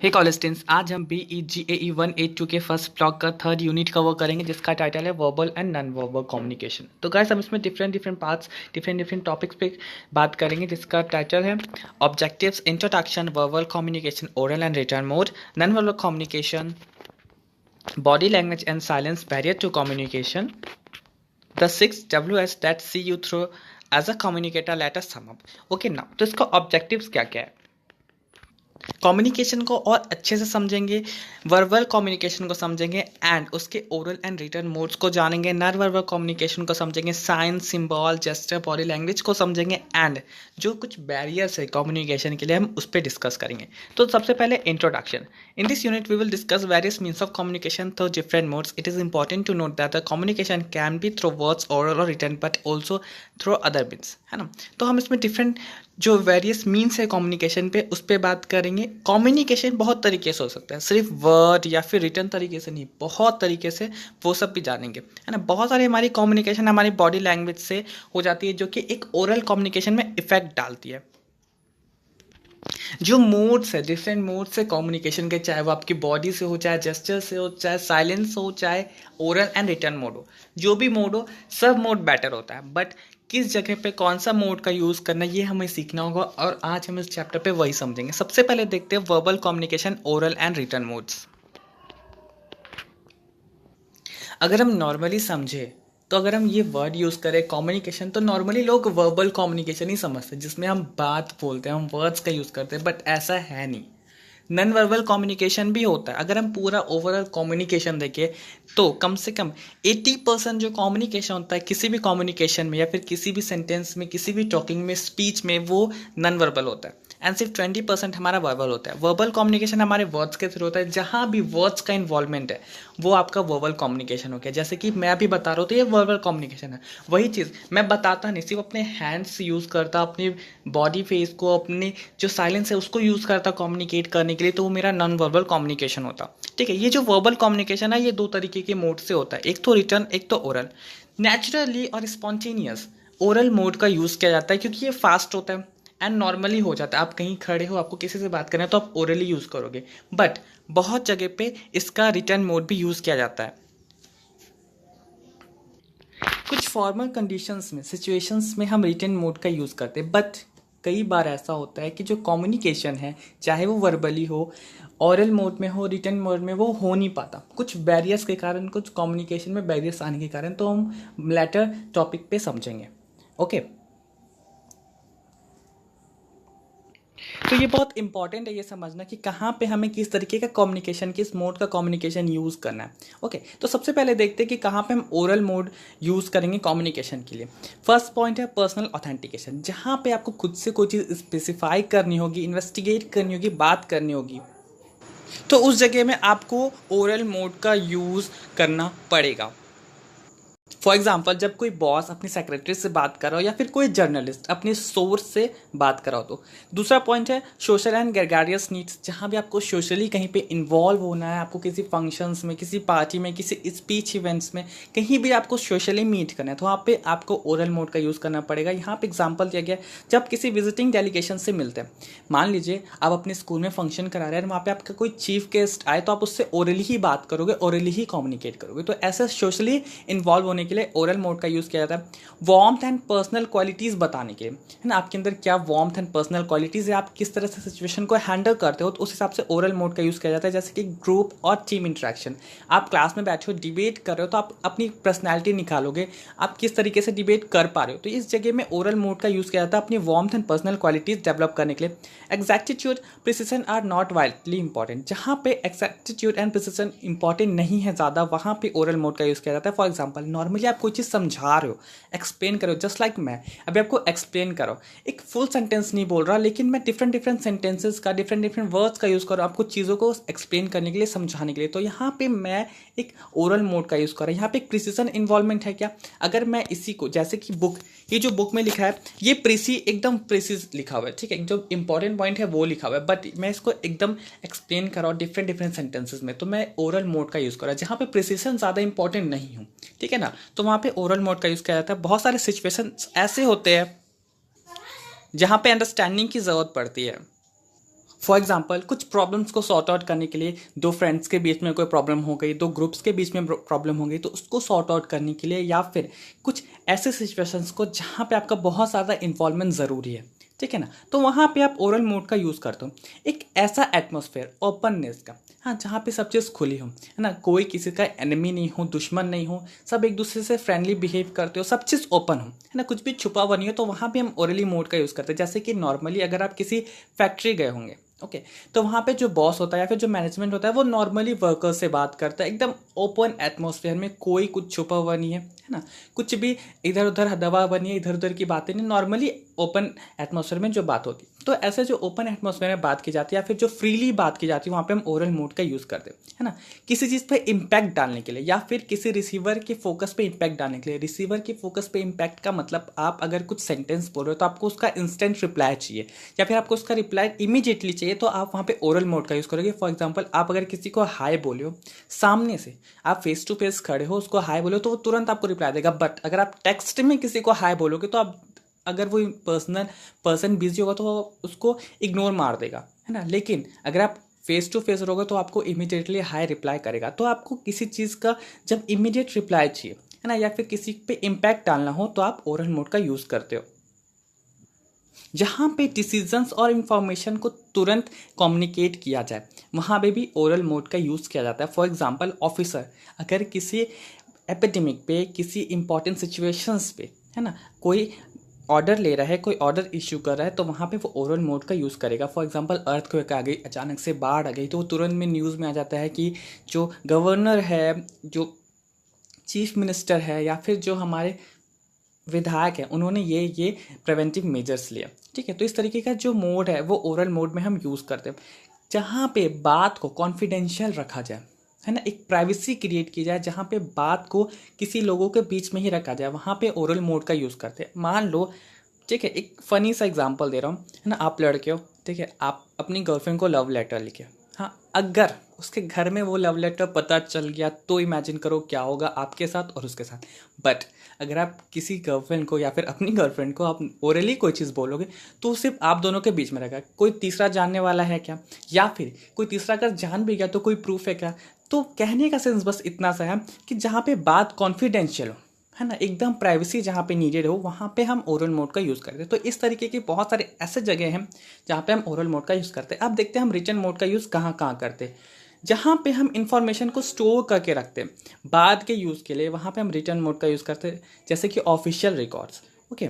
हे college students, आज हम BEGAE 182 के फर्स्ट ब्लॉक का थर्ड यूनिट कवर करेंगे जिसका टाइटल है verbal and non verbal communication. तो गाइस हम इसमें different different parts different topics पे बात करेंगे जिसका टाइटल है objectives, introduction, verbal communication, oral and written mode, non verbal communication, body language and silence, barrier to communication, the 6 Ws that see you through as a communicator, let us sum up. Okay ना, तो इसका objectives क्या क्या है। Communication को और अच्छे से समझेंगे, वर्बल कम्युनिकेशन को समझेंगे एंड उसके ओरल एंड रिटन मोड्स को जानेंगे, नॉन वर्बल कम्युनिकेशन को समझेंगे, sign, symbol, gesture, body language को समझेंगे एंड जो कुछ बैरियर्स है कम्युनिकेशन के लिए हम उस पर डिस्कस करेंगे। तो सबसे पहले introduction. In this unit we will discuss various means of communication through different modes. It is important to note that the communication can be through words, oral और written, but also through other means, है ना। तो हम इसमें different जो various means है communication पे उस पर बात करेंगे। कम्युनिकेशन बहुत तरीके से हो सकता है, सिर्फ वर्ड या फिर रिटर्न तरीके से नहीं, बहुत तरीके से वो सब भी जानेंगे, है ना। बहुत सारी हमारी कम्युनिकेशन हमारी बॉडी लैंग्वेज से हो जाती है जो कि एक ओरल कम्युनिकेशन में इफेक्ट डालती है। जो मोड्स है, डिफरेंट मोड्स है कम्युनिकेशन के, चाहे वो आपकी बॉडी से हो, चाहे जेस्चर से हो, चाहे साइलेंस हो, चाहे ओरल एंड रिटर्न मोड हो, जो भी मोड हो सब मोड बेटर होता है, बट किस जगह पे कौन सा मोड का यूज़ करना है ये हमें सीखना होगा और आज हम इस चैप्टर पे वही समझेंगे। सबसे पहले देखते हैं verbal communication, oral and return modes. अगर हम नॉर्मली समझे तो अगर हम ये वर्ड यूज़ करें कम्युनिकेशन, तो नॉर्मली लोग वर्बल कम्युनिकेशन ही समझते हैं जिसमें हम बात बोलते हैं, हम वर्ड्स का यूज़ करते हैं, बट ऐसा है नहीं। नॉन वर्बल कम्युनिकेशन भी होता है। अगर हम पूरा ओवरऑल कम्युनिकेशन देखें तो कम से कम 80% जो कम्युनिकेशन होता है किसी भी कम्युनिकेशन में या फिर किसी भी सेंटेंस में, किसी भी टॉकिंग में, स्पीच में, वो नॉन वर्बल होता है एंड सिर्फ 20% हमारा वर्बल होता है। वर्बल कम्युनिकेशन हमारे वर्ड्स के थ्रू होता है, जहाँ भी वर्ड्स का इन्वॉल्वमेंट है वो आपका वर्बल कम्युनिकेशन हो गया। जैसे कि मैं अभी बता रहा हूँ तो ये वर्बल कम्युनिकेशन है। वही चीज़ मैं बताता नहीं, सिर्फ अपने हैंड्स यूज़ करता, अपनी बॉडी फेस को, अपने जो साइलेंस है उसको यूज़ करता कम्युनिकेट करने के लिए, तो वो मेरा नॉन वर्बल कम्युनिकेशन होता। ठीक है, ये जो वर्बल कम्युनिकेशन है ये दो तरीके के मोड से होता है, एक तो रिटर्न, एक तो ओरल। नेचुरली और स्पॉन्टेनियस ओरल मोड का यूज़ किया जाता है क्योंकि ये फास्ट होता है एंड नॉर्मली हो जाता है। आप कहीं खड़े हो, आपको किसी से बात करना है तो आप ओरली यूज़ करोगे, बट बहुत जगह पे इसका रिटर्न मोड भी यूज़ किया जाता है। कुछ फॉर्मल कंडीशंस में, सिचुएशंस में हम रिटन मोड का यूज़ करते हैं, बट कई बार ऐसा होता है कि जो कम्युनिकेशन है चाहे वो वर्बली हो, ओरल मोड में हो, रिटन मोड में, वो हो नहीं पाता कुछ बैरियर्स के कारण, कुछ कम्युनिकेशन में बैरियर्स आने के कारण। तो हम लेटर टॉपिक पे समझेंगे। ओके, तो ये बहुत इंपॉर्टेंट है ये समझना कि कहाँ पे हमें किस तरीके का कम्युनिकेशन, किस मोड का कम्युनिकेशन यूज़ करना है। ओके, तो सबसे पहले देखते हैं कि कहाँ पे हम ओरल मोड यूज़ करेंगे कम्युनिकेशन के लिए। फर्स्ट पॉइंट है पर्सनल ऑथेंटिकेशन, जहाँ पे आपको खुद से कोई चीज़ स्पेसिफाई करनी होगी, इन्वेस्टिगेट करनी होगी, बात करनी होगी, तो उस जगह में आपको ओरल मोड का यूज़ करना पड़ेगा। फॉर एग्जाम्पल, जब कोई बॉस अपनी सेक्रेटरी से बात कर रहा हो या फिर कोई जर्नलिस्ट अपनी सोर्स से बात कर रहा हो तो। दूसरा पॉइंट है सोशल एंड ग्रेगारियस नीड्स, जहाँ भी आपको सोशली कहीं पे इन्वॉल्व होना है, आपको किसी फंक्शंस में, किसी पार्टी में, किसी स्पीच इवेंट्स में, कहीं भी आपको सोशली मीट करना है तो वहाँ पे आपको ओरल मोड का यूज़ करना पड़ेगा। यहाँ पे एग्जाम्पल दिया गया, जब किसी विजिटिंग डेलीगेशन से मिलते हैं, मान लीजिए आप अपने स्कूल में फंक्शन करा रहे हैं, वहाँ पे आपका कोई चीफ गेस्ट आए तो आप उससे ओरली ही बात करोगे, ओरली ही कम्युनिकेट करोगे। तो ऐसे सोशली इन्वॉल्व होने के लिए ओरल मोड का यूज़ किया जाता है। वार्मथ एंड पर्सनल क्वालिटीज़ बताने के लिए, है ना, आपके अंदर क्या वार्मथ एंड पर्सनल क्वालिटीज़ है, आप किस तरह से सिचुएशन को हैंडल करते हो, तो उस हिसाब से ओरल मोड का यूज़ किया जाता है। जैसे कि ग्रुप और टीम इंटरेक्शन, आप क्लास में बैठे हो, डिबेट कर रहे हो, तो आप अपनी पर्सनैलिटी निकालोगे, आप किस तरीके से डिबेट कर पा रहे हो, तो इस जगह में ओरल मोड का यूज़ किया जाता है अपनी warmth and personal qualities develop करने के लिए। Exactitude, precision are not vitally important, जहाँ पे एग्जैक्टिट्यूड एंड प्रिसिशन इंपॉर्टेंट नहीं है ज़्यादा, वहाँ पे ओरल मोड का यूज़ किया जाता है। फॉर एग्जाम्पल, नॉर्मली आप कोई चीज़ समझा रहे हो, एक्सप्लेन करो, जस्ट लाइक मैं अभी आपको एक्सप्लेन करो, एक फुल सेंटेंस नहीं बोल रहा, लेकिन मैं डिफरेंट डिफरेंट सेंटेंसेस का, डिफरेंट डिफरेंट वर्ड्स का यूज़ कर रहा हूँ आपको चीज़ों को एक्सप्लेन करने के लिए, समझाने के लिए। तो यहाँ पे मैं एक ओरल मोड का यूज़ कर रहा हूँ। यहाँ पे एक प्रिसिशन इन्वॉल्वमेंट है क्या, अगर मैं इसी को, जैसे कि बुक, ये जो बुक में लिखा है ये एकदम प्रिसिज लिखा हुआ है, ठीक है, जो इंपॉर्टेंट पॉइंट है वो लिखा हुआ है, बट मैं इसको एकदम एक्सप्लेन कर रहा हूँ डिफरेंट डिफरेंट सेंटेंसेस में, तो मैं ओरल मोड का यूज़ कर रहा हूँ, जहाँ पे प्रिसिशन ज़्यादा इंपॉर्टेंट नहीं हूँ, ठीक है ना, तो वहाँ पे ओरल मोड का यूज़ किया जाता है। बहुत सारे सिचुएशन ऐसे होते हैं जहाँ पे अंडरस्टैंडिंग की ज़रूरत पड़ती है। फॉर एग्जाम्पल कुछ प्रॉब्लम्स को सॉर्ट आउट करने के लिए दो फ्रेंड्स के बीच में कोई प्रॉब्लम हो गई, दो ग्रुप्स के बीच में प्रॉब्लम हो गई, तो उसको सॉर्ट आउट करने के लिए, या फिर कुछ ऐसे सिचुएशंस को जहाँ पे आपका बहुत ज़्यादा इन्वॉल्वमेंट ज़रूरी है, ठीक है ना, तो वहाँ पे आप ओरल मोड का यूज़ करते हो। एक ऐसा एटमोसफेयर ओपननेस का, हाँ, जहाँ पे सब चीज़ खुली हो, है ना, कोई किसी का एनिमी नहीं हो, दुश्मन नहीं हो, सब एक दूसरे से फ्रेंडली बिहेव करते हो, सब चीज़ ओपन हो, है ना, कुछ भी छुपा हुआ नहीं हो, तो वहाँ पे हम ओरली मोड का यूज़ करते हैं। जैसे कि नॉर्मली अगर आप किसी फैक्ट्री गए होंगे, ओके, तो वहाँ पे जो बॉस होता है या फिर जो मैनेजमेंट होता है वो नॉर्मली वर्कर से बात करता है, एकदम ओपन एटमॉस्फेयर में, कोई कुछ छुपा हुआ नहीं है ना, कुछ भी इधर उधर दवा बनी है, इधर उधर की बातें नहीं, नॉर्मली ओपन एटमॉस्फेयर में जो बात होती है। तो ऐसे जो ओपन एटमॉस्फेयर में बात की जाती है या फिर जो फ्रीली बात की जाती है, वहाँ पे हम ओरल मोड का यूज़ करते हैं, है ना, किसी चीज़ पे इम्पैक्ट डालने के लिए या फिर किसी रिसीवर के फोकस पे इम्पैक्ट डालने के लिए। रिसीवर के फोकस पे इम्पैक्ट का मतलब, आप अगर कुछ सेंटेंस बोल रहे हो तो आपको उसका इंस्टेंट रिप्लाई चाहिए या फिर आपको उसका रिप्लाई इमीडिएटली चाहिए, तो आप वहाँ पे ओरल मोड का यूज़ करोगे। फॉर एग्जाम्पल, आप अगर किसी को हाय बोले हो, सामने से आप फेस टू फेस खड़े हो, उसको हाय बोलो तो वो तुरंत आपको रिप्लाई देगा। बट अगर आप टेक्स्ट में किसी को हाय बोलोगे तो आप, अगर वो पर्सन बिजी होगा तो वो उसको इग्नोर मार देगा, है ना। लेकिन अगर आप फेस टू फेस रहोगे तो आपको इमीडिएटली हाई रिप्लाई करेगा। तो आपको किसी चीज़ का जब इमीडिएट रिप्लाई चाहिए, है ना, या फिर किसी पे इम्पैक्ट डालना हो, तो आप ओरल मोड का यूज़ करते हो। जहाँ पे डिसीजंस और इन्फॉर्मेशन को तुरंत कम्युनिकेट किया जाए, वहाँ पे भी ओरल मोड का यूज़ किया जाता है। फॉर एग्जांपल, ऑफिसर अगर किसी एपिडेमिक पे, किसी इंपॉर्टेंट सिचुएशंस पे, है ना, कोई ऑर्डर ले रहा है, कोई ऑर्डर इश्यू कर रहा है, तो वहाँ पे वो ओरल मोड का यूज़ करेगा। फॉर एग्जांपल, अर्थक्वेक आ गई, अचानक से बाढ़ आ गई, तो वो तुरंत में न्यूज़ में आ जाता है कि जो गवर्नर है, जो चीफ मिनिस्टर है, या फिर जो हमारे विधायक है, उन्होंने ये प्रिवेंटिव मेजर्स लिया, ठीक है। तो इस तरीके का जो मोड है वो ओरल मोड में हम यूज़ करते हैं, जहाँ पे बात को कॉन्फिडेंशियल रखा जाए, है ना, एक प्राइवेसी क्रिएट की जाए, जहाँ पे बात को किसी लोगों के बीच में ही रखा जाए, वहाँ पे ओरल मोड का यूज़ करते हैं। मान लो, ठीक है, एक फ़नी सा एग्जांपल दे रहा हूँ, है ना, आप लड़के हो, ठीक है, आप अपनी गर्लफ्रेंड को लव लेटर लिखे, हाँ, अगर उसके घर में वो लव लेटर पता चल गया तो इमेजिन करो क्या होगा आपके साथ और उसके साथ। बट अगर आप किसी गर्लफ्रेंड को या फिर अपनी गर्लफ्रेंड को आप ओरली कोई चीज़ बोलोगे, तो सिर्फ आप दोनों के बीच में रहेगा, कोई तीसरा जानने वाला है क्या, या फिर कोई तीसरा अगर जान भी गया तो कोई प्रूफ है क्या। तो कहने का सेंस बस इतना सा है कि जहाँ पे बात कॉन्फिडेंशियल हो, है ना, एकदम प्राइवेसी जहाँ पे नीडेड हो, वहाँ पे हम ओरल मोड का यूज़ करते हैं। तो इस तरीके की बहुत सारे ऐसे जगह हैं जहाँ पे हम ओरल मोड का यूज़ करते हैं। अब देखते हैं हम रिटन मोड का यूज़ कहाँ कहाँ करते हैं। जहाँ पे हम इंफॉर्मेशन को स्टोर करके रखते हैं बाद के यूज़ के लिए, वहाँ पे हम रिटर्न मोड का यूज़ करते हैं। जैसे कि ऑफिशियल रिकॉर्ड्स, ओके,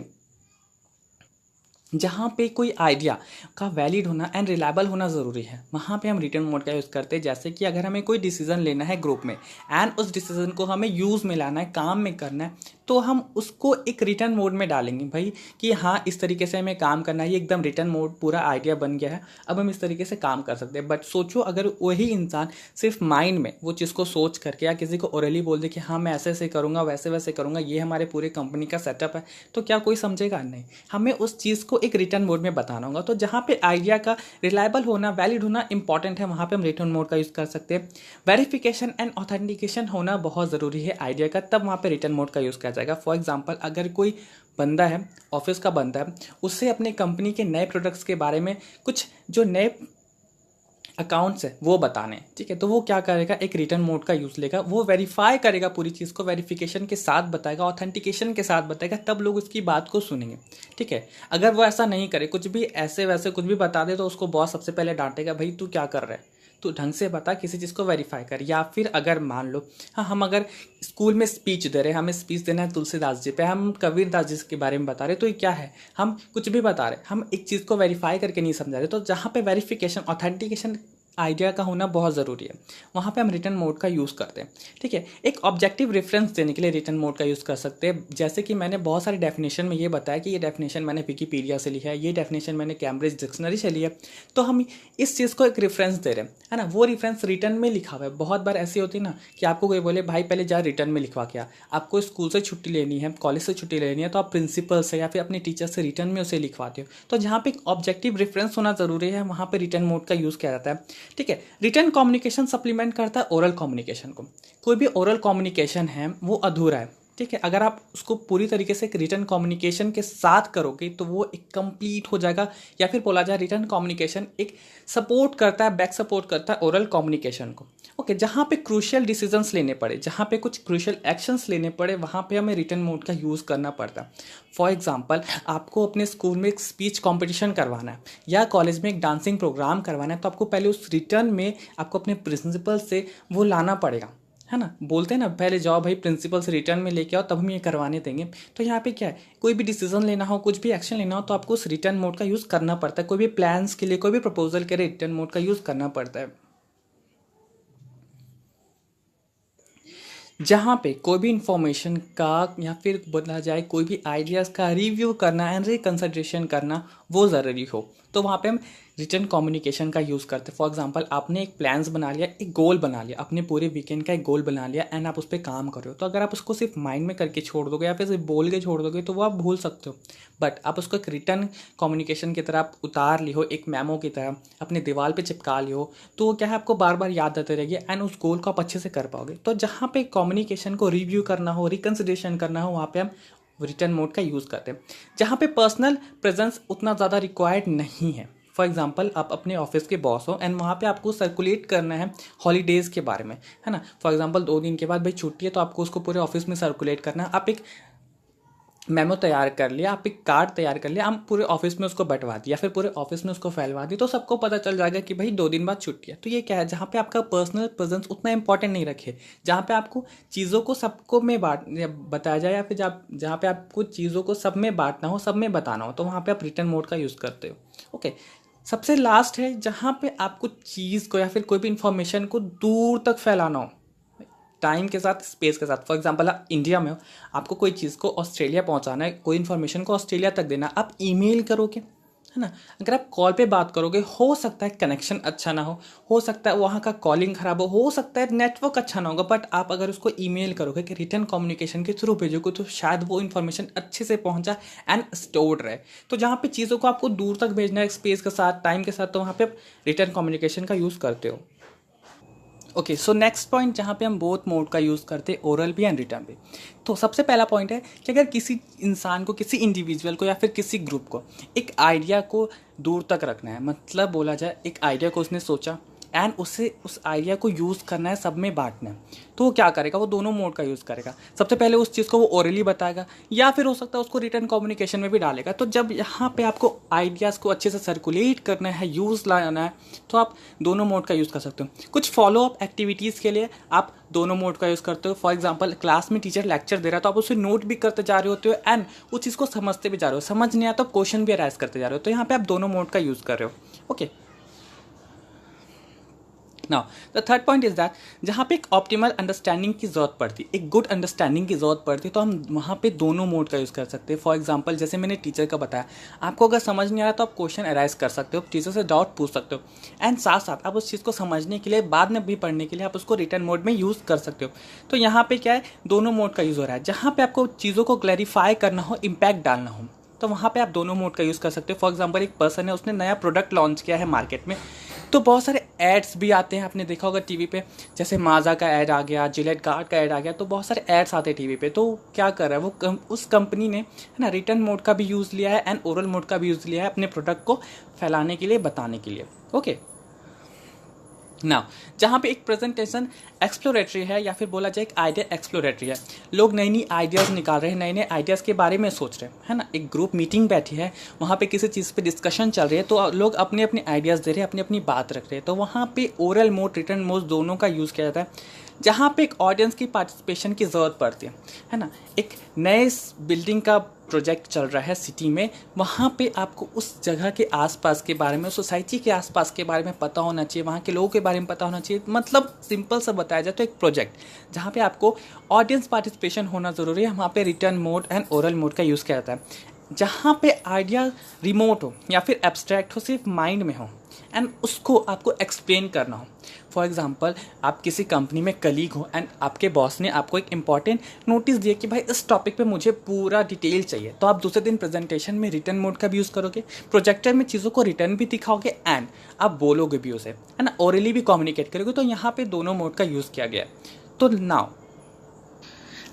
जहाँ पे कोई आइडिया का वैलिड होना एंड रिलायबल होना ज़रूरी है, वहाँ पे हम रिटर्न मोड का यूज़ करते हैं। जैसे कि अगर हमें कोई डिसीजन लेना है ग्रुप में एंड उस डिसीजन को हमें यूज़ में लाना है, काम में करना है, तो हम उसको एक रिटर्न मोड में डालेंगे भाई, कि हाँ, इस तरीके से हमें काम करना है, ये एकदम रिटर्न मोड पूरा आइडिया बन गया है, अब हम इस तरीके से काम कर सकते हैं। बट सोचो, अगर वही इंसान सिर्फ माइंड में वो चीज़ को सोच करके या किसी को ओरली बोल दे कि हाँ मैं ऐसे ऐसे करूँगा, वैसे वैसे करूँगा, ये हमारे पूरे कंपनी का सेटअप है, तो क्या कोई समझेगा? नहीं। हमें उस चीज़ को एक रिटर्न मोड में बताना होगा। तो जहाँ पे आइडिया का रिलायबल होना, वैलिड होना इंपॉर्टेंट है, वहाँ पे हम रिटर्न मोड का यूज़ कर सकते हैं। वेरिफिकेशन एंड ऑथेंटिकेशन होना बहुत ज़रूरी है आइडिया का, तब वहाँ पे रिटर्न मोड का यूज़ किया जाएगा। फॉर एग्जांपल, अगर कोई बंदा है, ऑफिस का बंदा है, उससे अपने कंपनी के नए प्रोडक्ट्स के बारे में कुछ जो नए अकाउंट्स है वो बताने, ठीक है, तो वो क्या करेगा, एक रिटर्न मोड का यूज़ लेगा, वो वेरीफाई करेगा पूरी चीज़ को, वेरिफिकेशन के साथ बताएगा, ऑथेंटिकेशन के साथ बताएगा, तब लोग उसकी बात को सुनेंगे, ठीक है। अगर वो ऐसा नहीं करे, कुछ भी ऐसे वैसे कुछ भी बता दे, तो उसको बॉस सबसे पहले डांटेगा, भाई तू क्या कर रहा है, तू ढंग से बता, किसी चीज़ को वेरीफाई कर। या फिर अगर मान लो, हाँ, हम अगर स्कूल में स्पीच दे रहे हैं, हमें स्पीच देना है तुलसीदास जी पे, हम कबीर दास जी के बारे में बता रहे, तो ये क्या है, हम कुछ भी बता रहे, हम एक चीज़ को वेरीफाई करके नहीं समझा रहे। तो जहाँ पे वेरिफिकेशन, ऑथेंटिकेशन आइडिया का होना बहुत ज़रूरी है, वहाँ पे हम रिटर्न मोड का यूज़ करते हैं, ठीक है। एक ऑब्जेक्टिव रेफरेंस देने के लिए रिटर्न मोड का यूज़ कर सकते हैं। जैसे कि मैंने बहुत सारी डेफिनेशन में ये बताया कि ये डेफिनेशन मैंने विकीपीडिया से ली है, ये डेफिनेशन मैंने कैम्ब्रिज डिक्शनरी से ली है, तो हम इस चीज़ को एक रेफरेंस दे रहे हैं, है ना, वो रेफरेंस रिटर्न में लिखा हुआ है। बहुत बार ऐसी होती है ना कि आपको कोई बोले, भाई पहले जा रिटर्न में लिखवा के आ, आपको स्कूल से छुट्टी लेनी है, कॉलेज से छुट्टी लेनी है, तो आप प्रिंसिपल से या फिर अपने टीचर से रिटर्न में उसे लिखवाते हो। तो जहाँ पे ऑब्जेक्टिव रेफरेंस होना ज़रूरी है, वहाँ पे रिटर्न मोड का यूज़ किया जाता है, ठीक है। रिटर्न कम्युनिकेशन सप्लीमेंट करता है ओरल कम्युनिकेशन को। कोई भी ओरल कम्युनिकेशन है वो अधूरा है, ठीक है। अगर आप उसको पूरी तरीके से एक रिटर्न कम्युनिकेशन के साथ करोगे तो वो एक कंप्लीट हो जाएगा, या फिर बोला जाए रिटर्न कम्युनिकेशन एक सपोर्ट करता है, बैक सपोर्ट करता है ओरल कम्युनिकेशन को। ओके, जहाँ पे क्रूशियल डिसीजंस लेने पड़े, जहाँ पे कुछ क्रूशियल एक्शंस लेने पड़े, वहाँ पे हमें रिटर्न मोड का यूज़ करना पड़ता है। फॉर एग्जांपल, आपको अपने स्कूल में एक स्पीच कंपटीशन करवाना है या कॉलेज में एक डांसिंग प्रोग्राम करवाना है, तो आपको पहले उस रिटर्न में आपको अपने प्रिंसिपल से वो लाना पड़ेगा, है ना। बोलते हैं ना, पहले जाओ भाई प्रिंसिपल से रिटर्न में लेके आओ तब हम ये करवाने देंगे। तो यहाँ पे क्या है, कोई भी डिसीजन लेना हो, कुछ भी एक्शन लेना हो, तो आपको उस रिटर्न मोड का यूज़ करना पड़ता है। कोई भी प्लान्स के लिए, कोई भी प्रपोजल के लिए रिटर्न मोड का यूज़ करना पड़ता है। जहाँ पे कोई भी इंफॉर्मेशन का या फिर बोला जाए कोई भी आइडियाज़ का रिव्यू करना एंड रिकंसिडरेशन करना वो ज़रूरी हो, तो वहाँ पे हम रिटर्न कम्युनिकेशन का यूज़ करते हैं। फॉर एग्जांपल, आपने एक प्लान्स बना लिया, एक गोल बना लिया, अपने पूरे वीकेंड का एक गोल बना लिया एंड आप उस पर काम कर रहे हो, तो अगर आप उसको सिर्फ माइंड में करके छोड़ दोगे या फिर सिर्फ बोल के छोड़ दोगे तो वो आप भूल सकते हो। बट आप उसको एक रिटर्न कम्युनिकेशन की तरह आप उतार ली हो, एक मेमो की तरह अपने दीवार पे चिपका ली हो, तो वो क्या है, आपको बार बार याद आती रहेगी एंड उस गोल को आप अच्छे से कर पाओगे। तो जहाँ पे कम्युनिकेशन को रिव्यू करना हो, रिकंसिडरेशन करना हो, वहाँ पे हम रिटर्न मोड का यूज़ करते हैं। जहाँ पे पर्सनल प्रेजेंस उतना ज़्यादा रिक्वायर्ड नहीं है। फॉर एग्जाम्पल, आप अपने ऑफिस के बॉस हो एंड वहाँ पे आपको सर्कुलेट करना है हॉलीडेज़ के बारे में, है ना। फॉर एग्जाम्पल, 2 दिन के बाद भाई छुट्टी है, तो आपको उसको पूरे ऑफिस में सर्कुलेट करना है। आप एक मेमो तैयार कर लिया, आप एक कार्ड तैयार कर लिया, हम पूरे ऑफिस में उसको बंटवा दिया, फिर पूरे ऑफिस में उसको फैलवा दी, तो सबको पता चल जाएगा कि भाई 2 दिन बाद छुट्टी है। तो ये क्या है, जहाँ पे आपका पर्सनल प्रेजेंस उतना इंपॉर्टेंट नहीं रखे, जहाँ पे आपको चीज़ों को सबको में बताया जाए, या फिर जहाँ पे आपको चीज़ों को सब में बांटना हो, सब में बताना हो, तो वहाँ पे आप रिटर्न मोड का यूज़ करते हो। ओके, सबसे लास्ट है जहाँ पे आपको चीज़ को या फिर कोई भी इंफॉर्मेशन को दूर तक फैलाना हो, टाइम के साथ, स्पेस के साथ। फॉर एग्जांपल, आप इंडिया में हो, आपको कोई चीज़ को ऑस्ट्रेलिया पहुंचाना है, कोई इन्फॉर्मेशन को ऑस्ट्रेलिया तक देना, आप ईमेल करोगे, है ना। अगर आप कॉल पे बात करोगे, हो सकता है कनेक्शन अच्छा ना हो सकता है वहाँ का कॉलिंग खराब हो सकता है नेटवर्क अच्छा ना होगा, बट आप अगर उसको ईमेल करोगे कि रिटर्न कम्युनिकेशन के थ्रू भेजोगे, तो शायद वो इन्फॉर्मेशन अच्छे से पहुँचा एंड स्टोर्ड रहे। तो जहाँ पे चीज़ों को आपको दूर तक भेजना है, स्पेस के साथ, टाइम के साथ, तो वहाँ पे आप रिटर्न कम्युनिकेशन का यूज़ करते हो। ओके, सो नेक्स्ट पॉइंट जहाँ पे हम बोथ मोड का यूज़ करते हैं, ओरल भी एंड रिटर्न भी। तो सबसे पहला पॉइंट है कि अगर किसी इंसान को, किसी इंडिविजुअल को या फिर किसी ग्रुप को एक आइडिया को दूर तक रखना है, मतलब बोला जाए एक आइडिया को उसने सोचा एंड उसे उस आइडिया को यूज़ करना है, सब में बांटना है, तो वो क्या करेगा, वो दोनों मोड का यूज़ करेगा। सबसे पहले उस चीज़ को वो ओरली बताएगा, या फिर हो सकता है उसको रिटर्न कम्युनिकेशन में भी डालेगा। तो जब यहाँ पे आपको आइडियाज़ को अच्छे से सर्कुलेट करना है, यूज़ लाना है, तो आप दोनों मोड का यूज़ कर सकते हो। कुछ फॉलोअप एक्टिविटीज़ के लिए आप दोनों मोड का यूज़ करते हो। फॉर एग्जाम्पल, क्लास में टीचर लेक्चर दे रहा है, तो आप उसे नोट भी करते जा रहे होते हो एंड उस चीज़ को समझते भी जा रहे हो, समझ नहीं आया तो क्वेश्चन भी अराइज करते जा रहे हो, तो यहाँ पे आप दोनों मोड का यूज़ कर रहे हो। Okay, now the third point is that जहाँ पे एक ऑप्टिमल अंडरस्टैंडिंग की जरूरत पड़ती है, एक गुड अंडरस्टैंडिंग की जरूरत पड़ती है, तो हम वहाँ पे दोनों मोड का यूज़ कर सकते हैं। फॉर एग्जांपल, जैसे मैंने टीचर का बताया, आपको अगर समझ नहीं आ रहा तो आप क्वेश्चन अराइज कर सकते हो, टीचर से डाउट पूछ सकते हो एंड साथ साथ आप उस चीज़ को समझने के लिए, बाद में भी पढ़ने के लिए आप उसको रिटर्न मोड में यूज़ कर सकते हो। तो यहाँ पे क्या है, दोनों मोड का यूज़ हो रहा है। जहाँ पे आपको चीज़ों को क्लैरिफाई करना हो, इम्पैक्ट डालना हो, तो वहाँ पे आप दोनों मोड का यूज़ कर सकते हो। फॉर एग्जांपल, एक पर्सन है, उसने नया प्रोडक्ट लॉन्च किया है मार्केट में, तो बहुत सारे एड्स भी आते हैं, आपने देखा होगा टीवी पे, जैसे माजा का ऐड आ गया, जिलेट गार्ड का ऐड आ गया, तो बहुत सारे एड्स आते हैं टीवी पे। तो क्या कर रहा है वो उस कंपनी ने, है ना, रिटर्न मोड का भी यूज़ लिया है एंड ओरल मोड का भी यूज़ लिया है अपने प्रोडक्ट को फैलाने के लिए, बताने के लिए। ओके, नाउ जहाँ पे एक प्रेजेंटेशन एक्सप्लोरेटरी है, या फिर बोला जाए एक आइडिया एक्सप्लोरेटरी है, लोग नई नई आइडियाज़ निकाल रहे हैं, नए नए आइडियाज़ के बारे में सोच रहे हैं, है ना। एक ग्रुप मीटिंग बैठी है, वहाँ पे किसी चीज़ पे डिस्कशन चल रही है, तो लोग अपने अपने आइडियाज़ दे रहे हैं, अपनी अपनी बात रख रहे हैं, तो वहाँ पे ओरल मोड, रिटर्न मोड दोनों का यूज़ किया जाता है। जहाँ पे एक ऑडियंस की पार्टिसिपेशन की ज़रूरत पड़ती है ना। एक नए बिल्डिंग का प्रोजेक्ट चल रहा है सिटी में, वहाँ पे आपको उस जगह के आसपास के बारे में, सोसाइटी के आसपास के बारे में पता होना चाहिए, वहाँ के लोगों के बारे में पता होना चाहिए। मतलब सिंपल सा बताया जाए तो एक प्रोजेक्ट जहाँ पे आपको ऑडियंस पार्टिसिपेशन होना ज़रूरी है, वहाँ पे return mode and oral mode का यूज़ किया जाता है। जहाँ पे आइडिया रिमोट हो या फिर एब्स्ट्रैक्ट हो, सिर्फ माइंड में हो एंड उसको आपको एक्सप्लेन करना हो। फॉर एग्जांपल, आप किसी कंपनी में कलीग हो एंड आपके बॉस ने आपको एक इंपॉर्टेंट नोटिस दिया कि भाई इस टॉपिक पे मुझे पूरा डिटेल चाहिए, तो आप दूसरे दिन प्रेजेंटेशन में रिटर्न मोड का भी यूज़ करोगे, प्रोजेक्टर में चीज़ों को रिटर्न भी दिखाओगे एंड आप बोलोगे भी उसे, है ना, ओरली भी कम्युनिकेट करोगे। तो यहाँ पे दोनों मोड का यूज़ किया गया है। तो नाउ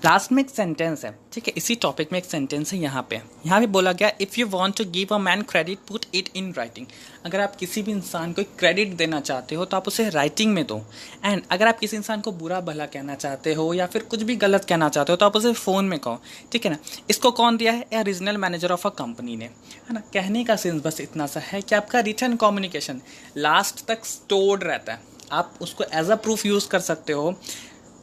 लास्ट में एक सेंटेंस है, ठीक है, इसी टॉपिक में एक सेंटेंस है यहाँ पे बोला गया, if you want to give a man credit put it in writing. अगर आप किसी भी इंसान को क्रेडिट देना चाहते हो तो आप उसे राइटिंग में दो। एंड अगर आप किसी इंसान को बुरा भला कहना चाहते हो या फिर कुछ भी गलत कहना चाहते हो तो आप उसे फ़ोन में कहो, ठीक है ना। इसको कौन दिया है? ए regional manager of a company ने, है ना। कहने का सेंस बस इतना सा है कि आपका रिटर्न कम्युनिकेशन लास्ट तक स्टोर्ड रहता है, आप उसको एज अ प्रूफ यूज़ कर सकते हो।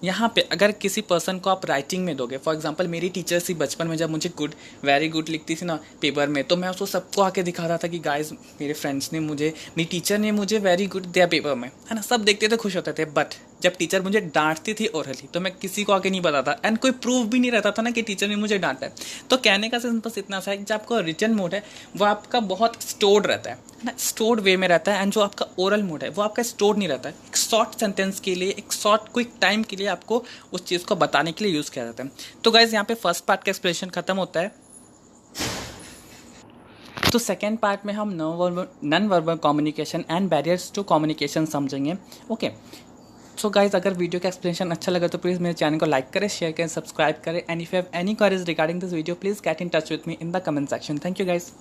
यहाँ पे अगर किसी पर्सन को आप राइटिंग में दोगे, फॉर एग्जांपल मेरी टीचर थी बचपन में, जब मुझे गुड वेरी गुड लिखती थी ना पेपर में, तो मैं उसको सबको आके दिखाता था कि गाइस मेरे फ्रेंड्स ने मुझे, मेरी टीचर ने मुझे वेरी गुड दिया पेपर में, है ना। सब देखते थे, खुश होते थे। बट जब टीचर मुझे डांटती थी ओरली तो मैं किसी को आके नहीं बताता, एंड कोई प्रूफ भी नहीं रहता था ना कि टीचर ने मुझे डांटा है। तो कहने का सेंस बस इतना सा है कि जो आपका रिटन मोड है वो आपका बहुत स्टोर्ड रहता है ना, स्टोर्ड वे में रहता है। एंड जो आपका ओरल मोड है वो आपका स्टोर्ड नहीं रहता है। एक शॉर्ट सेंटेंस के लिए, एक शॉर्ट क्विक टाइम के लिए आपको उस चीज़ को बताने के लिए यूज़ किया जाता है। तो गाइज यहाँ पे फर्स्ट पार्ट का एक्सप्लेनेशन खत्म होता है। तो सेकेंड पार्ट में हम non verbal communication and barriers to communication समझेंगे। ओके, सो गाइज अगर वीडियो का एक्सप्लेनेशन अच्छा लगा तो प्लीज़ मेरे चैनल को लाइक करें, शेयर करें, सब्सक्राइब करें। And if you have any queries regarding this video please get in touch with me in the comment section. Thank you guys.